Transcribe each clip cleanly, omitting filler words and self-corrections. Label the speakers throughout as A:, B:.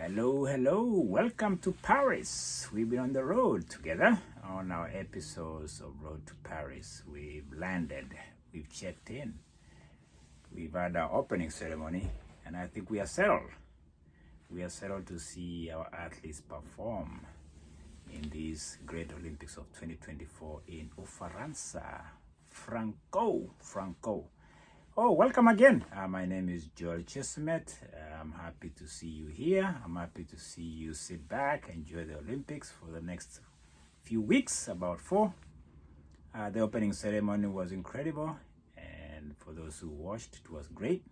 A: Hello. Welcome to Paris. We've been on the road together on our episodes of Road to Paris. We've landed, we've checked in, we've had our opening ceremony, and I think we are settled. We are settled to see our athletes perform in these Great Olympics of 2024 in Ufaransa, Franco. Oh, welcome again. My name is Joel Chesumet. I'm happy to see you here. I'm happy to see you sit back, enjoy the Olympics for the next few weeks, about 4. The opening ceremony was incredible, and for those who watched, it was great.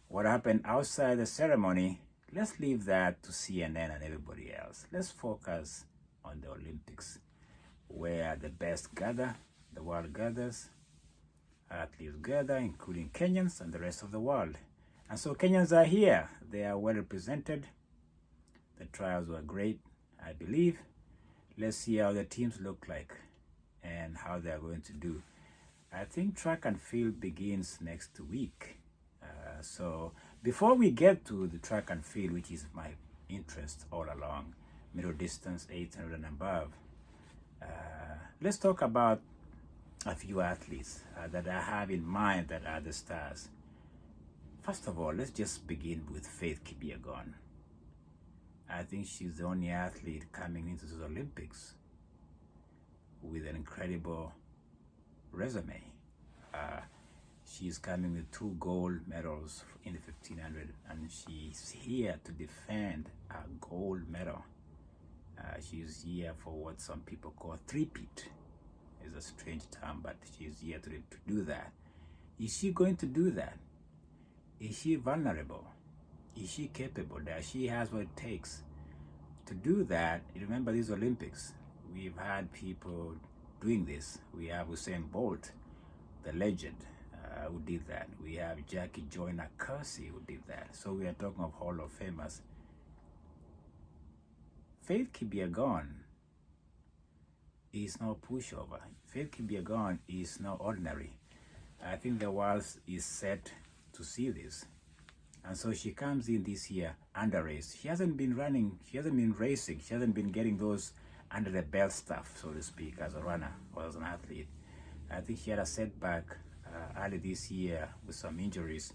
A: What happened outside the ceremony, let's leave that to CNN and everybody else. Let's focus on the Olympics, where the best gather, the world gathers, athletes gather, including Kenyans and the rest of the world. And so Kenyans are here. They are well represented. The trials were great, I believe. Let's see how the teams look like and how they are going to do. I think track and field begins next week. So before we get to the track and field, which is my interest all along, middle distance, 800 and above, let's talk about a few athletes that I have in mind that are the stars. First of all, let's just begin with Faith Kipyegon. I think she's the only athlete coming into the Olympics with an incredible resume. She's coming with 2 gold medals in the 1500, and she's here to defend a gold medal. She's here for what some people call three-peat. Is a strange term, but she's here to do that. Is she going to do that? Is she vulnerable? Is she capable? Does she has what it takes to do that? Remember these Olympics, we've had people doing this. We have Usain Bolt, the legend, who did that. We have Jackie Joyner Kersee, who did that. So we are talking of Hall of Famers. Faith Kipyegon is no pushover. Faith Kipyegon is no ordinary. I think the world is set to see this. And so she comes in this year under race. She hasn't been running, she hasn't been racing, she hasn't been getting those under the belt stuff, so to speak, as a runner or as an athlete. I think she had a setback early this year with some injuries,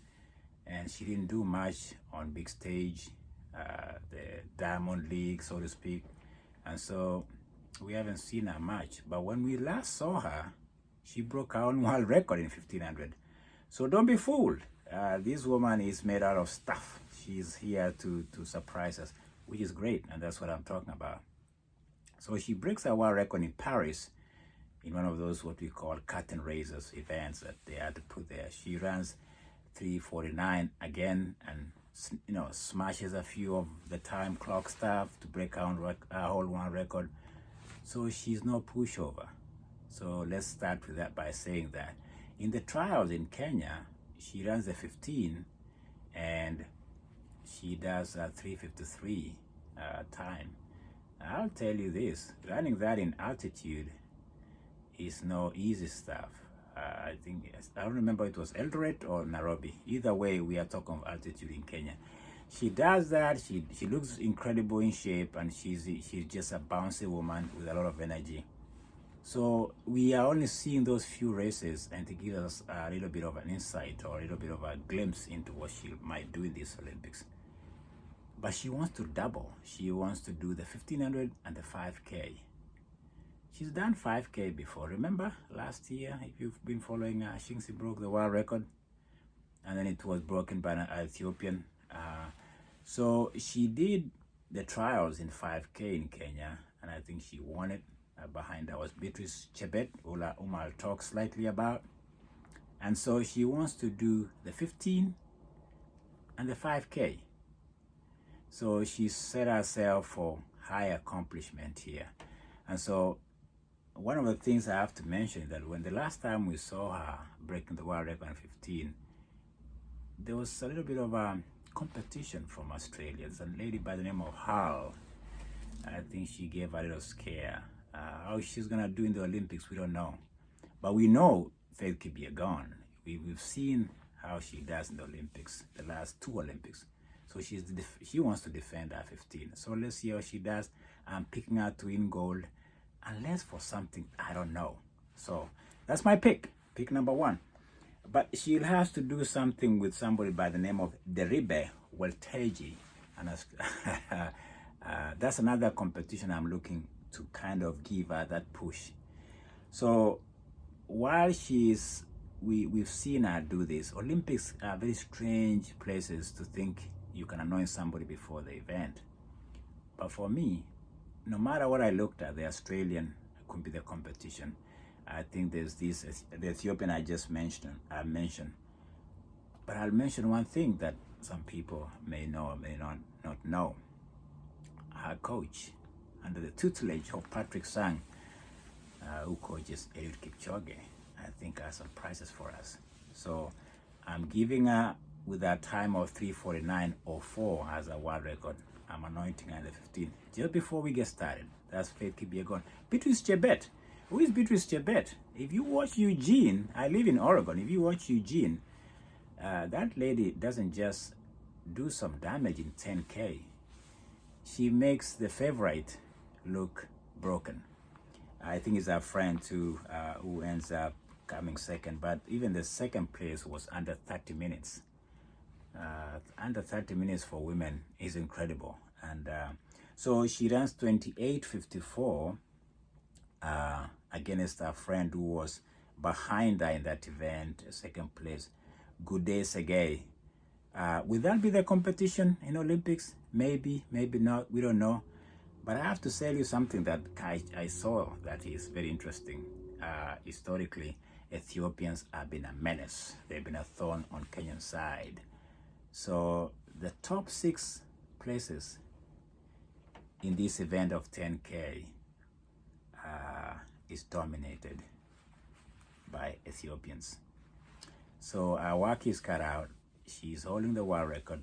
A: and she didn't do much on big stage, the Diamond League, so to speak. And so we haven't seen her much, but when we last saw her, she broke her own world record in 1500. So don't be fooled. This woman is made out of stuff. She's here to surprise us, which is great, and that's what I'm talking about. So she breaks her world record in Paris in one of those what we call curtain raisers events that they had to put there. She runs 3:49 again, and smashes a few of the time clock stuff to break her whole world record. So she's no pushover. So let's start with that by saying that. In the trials in Kenya, she runs a 15 and she does a 3:53 time. I'll tell you this, running that in altitude is no easy stuff. I don't remember it was Eldoret or Nairobi. Either way, we are talking of altitude in Kenya. She does that. She looks incredible in shape, and she's just a bouncy woman with a lot of energy. So we are only seeing those few races, and to give us a little bit of an insight or a little bit of a glimpse into what she might do in these Olympics. But she wants to double. She wants to do the 1500 and the 5K. She's done 5K before. Remember last year, if you've been following, Shingsi broke the world record, and then it was broken by an Ethiopian. So she did the trials in 5K in Kenya, and I think she won it. Behind her was Beatrice Chebet, whom I'll talk slightly about. And so she wants to do the 15 and the 5K. So she set herself for high accomplishment here. And so one of the things I have to mention is that when the last time we saw her breaking the world record in 15, there was a little bit of a competition from Australia. There's a lady by the name of Hal. I think she gave a little scare. How she's gonna do in the Olympics, we don't know. But we know Faith Kipyegon. We've seen how she does in the Olympics, the last 2 Olympics. So she wants to defend her 15. So let's see how she does. I'm picking her to win gold, unless for something I don't know. So that's my pick number 1. But she'll have to do something with somebody by the name of Deribe Welteji. And that's another competition I'm looking to kind of give her that push. So while we've seen her do this, Olympics are very strange places to think you can anoint somebody before the event. But for me, no matter what I looked at, the Australian could be the competition. I think there's the Ethiopian I just mentioned. But I'll mention one thing that some people may know or may not know. Her coach, under the tutelage of Patrick Sang, who coaches Eliud Kipchoge, I think has surprises for us. So I'm giving her, with a time of 3:49.04 as a world record, I'm anointing her in the 15. Just before we get started, that's Faith Kipyegon. Beatrice Chebet. Who is Beatrice Chebet? If you watch Eugene, I live in Oregon. If you watch Eugene, that lady doesn't just do some damage in 10K. She makes the favorite look broken. I think it's our friend too, who ends up coming second. But even the second place was under 30 minutes. Under 30 minutes for women is incredible. And so she runs 28:54 against her friend who was behind her in that event, second place, Gude Segei. Will that be the competition in Olympics? Maybe, maybe not, we don't know. But I have to tell you something that I saw that is very interesting. Historically, Ethiopians have been a menace. They've been a thorn on Kenyan side. So the top 6 places in this event of 10K is dominated by Ethiopians. So our work is cut out. She's holding the world record.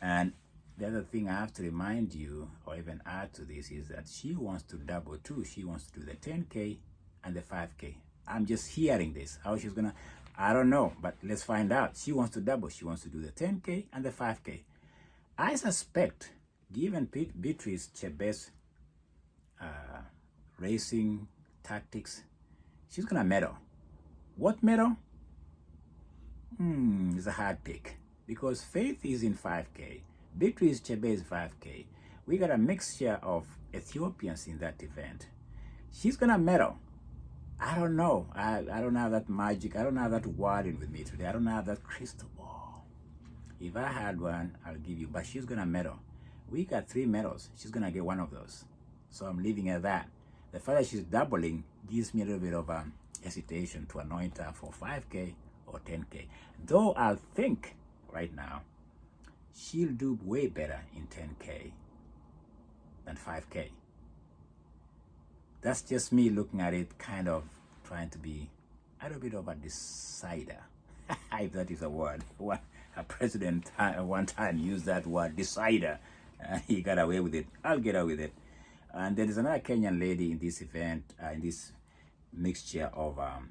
A: And the other thing I have to remind you, or even add to this, is that she wants to double too. She wants to do the 10K and the 5K. I'm just hearing this. How she's gonna, I don't know, but let's find out. She wants to double. She wants to do the 10K and the 5K. I suspect, given Beatrice Chebet's racing tactics, she's gonna medal. What medal? It's a hard pick, because Faith is in 5K. Beatrice Chebet is 5K. We got a mixture of Ethiopians in that event. She's gonna medal. I don't know. I don't have that magic. I don't have that word in with me today. I don't have that crystal ball. If I had one, I'll give you. But she's gonna medal. We got 3 medals. She's gonna get one of those. So I'm leaving her that. The fact that she's doubling gives me a little bit of hesitation to anoint her for 5K or 10K. Though I think right now she'll do way better in 10K than 5K. That's just me looking at it, kind of trying to be a little bit of a decider. If that is a word. A president one time used that word, decider. He got away with it. I'll get away with it. And there is another Kenyan lady in this event, in this mixture of a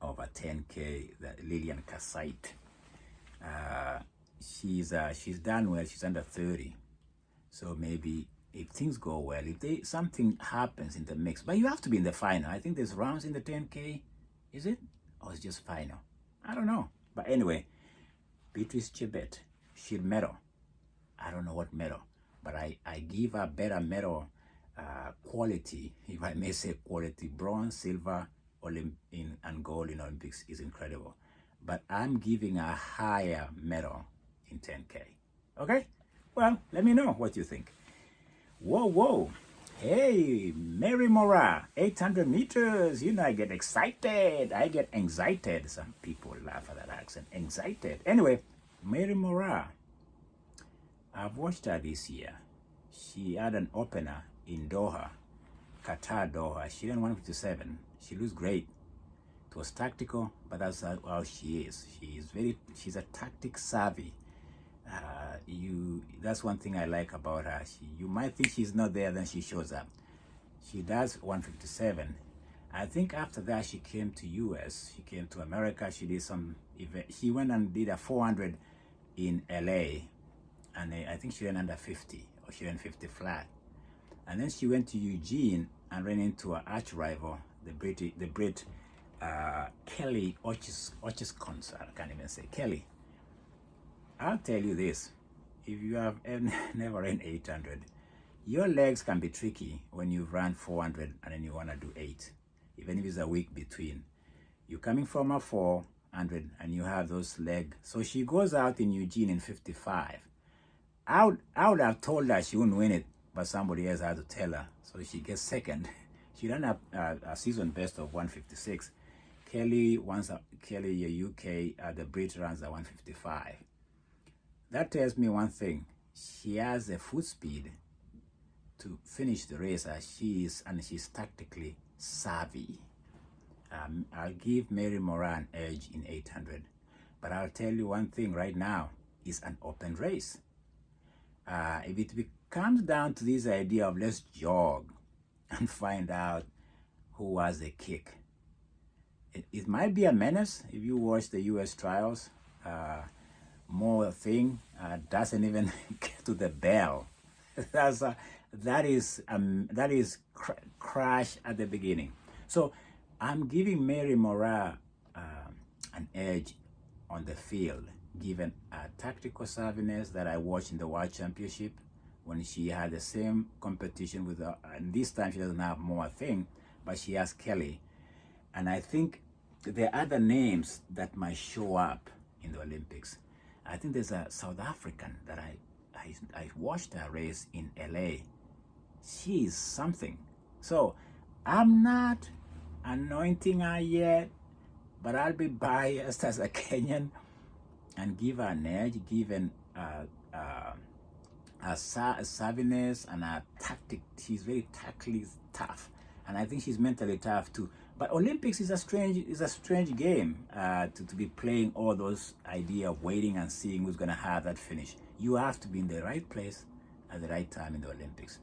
A: 10K, Lillian Kasait. She's done well. She's under 30. So maybe if things go well, if something happens in the mix, but you have to be in the final. I think there's rounds in the 10K. Is it? Or it's just final? I don't know. But anyway, Beatrice Chebet, she'll medal. I don't know what medal, but I give her better medal quality, if I may say quality. Bronze, silver, and gold in Olympics is incredible. But I'm giving a higher medal in 10K. Okay? Well, let me know what you think. Whoa. Hey, Mary Mora, 800 meters. You know, I get excited. I get anxiety. Some people laugh at that accent. Anxiety. Anyway, Mary Mora, I've watched her this year. She had an opener in Doha, Qatar Doha. She ran 157. She looks great. It was tactical, but that's how she is. She's a tactic savvy. That's one thing I like about her. You might think she's not there, then she shows up. She does 157. I think after that she came to US. She came to America. She did some event. She went and did a 400 in LA. and I think she ran under 50, or she ran 50 flat. And then she went to Eugene and ran into her arch rival, the Brit Kelly Ochescons. I can't even say Kelly. I'll tell you this: if you have never ran 800, your legs can be tricky when you've run 400 and then you want to do 8, even if it's a week between. You're coming from a 400 and you have those legs. So she goes out in Eugene in 55. I would have told her she wouldn't win it, but somebody else had to tell her. So she gets second. She ran a season best of 156. Kelly, UK, the Brit runs at 155. That tells me one thing: she has a foot speed to finish the race as she is, and she's tactically savvy. I'll give Mary Moran an edge in 800, but I'll tell you one thing right now: it's an open race. If it comes down to this idea of let's jog and find out who has a kick, it might be a menace. If you watch the U.S. trials, more thing doesn't even get to the bell. That is crash at the beginning. So I'm giving Mary Moran an edge on the field, given a tactical savviness that I watched in the World Championship when she had the same competition with her, and this time she doesn't have more thing, but she has Kelly. And I think there are other names that might show up in the Olympics. I think there's a South African that I watched her race in LA. She is something. So I'm not anointing her yet, but I'll be biased as a Kenyan and give her an edge, given her savviness and her tactic. She's very tactically tough, and I think she's mentally tough too. But Olympics is a strange game to be playing all those idea of waiting and seeing who's gonna have that finish. You have to be in the right place at the right time in the Olympics.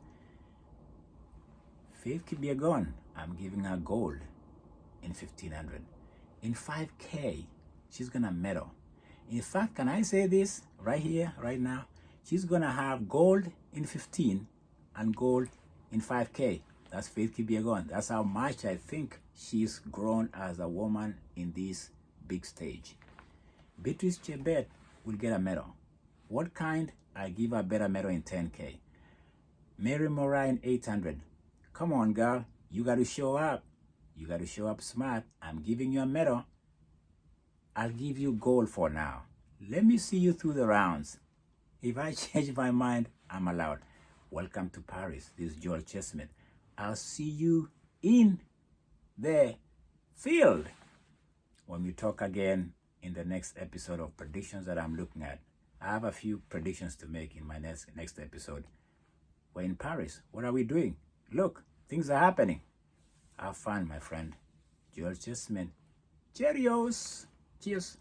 A: Faith Kipyegon, I'm giving her gold in 1500. In 5K, she's gonna medal. In fact, can I say this right here, right now? She's gonna have gold in 15 and gold in 5K. That's Faith Kipyegon. That's how much I think she's grown as a woman in this big stage. Beatrice Chebet will get a medal. What kind? I give her a better medal in 10K. Mary Moran 800. Come on, girl. You got to show up. You got to show up smart. I'm giving you a medal. I'll give you gold for now. Let me see you through the rounds. If I change my mind, I'm allowed. Welcome to Paris. This is Joel Chessman. I'll see you in the field when we talk again in the next episode of predictions that I'm looking at. I have a few predictions to make in my next episode. We're in Paris. What are we doing? Look, things are happening. Have fun, my friend. Joel Chessman. Cheerios. Cheers.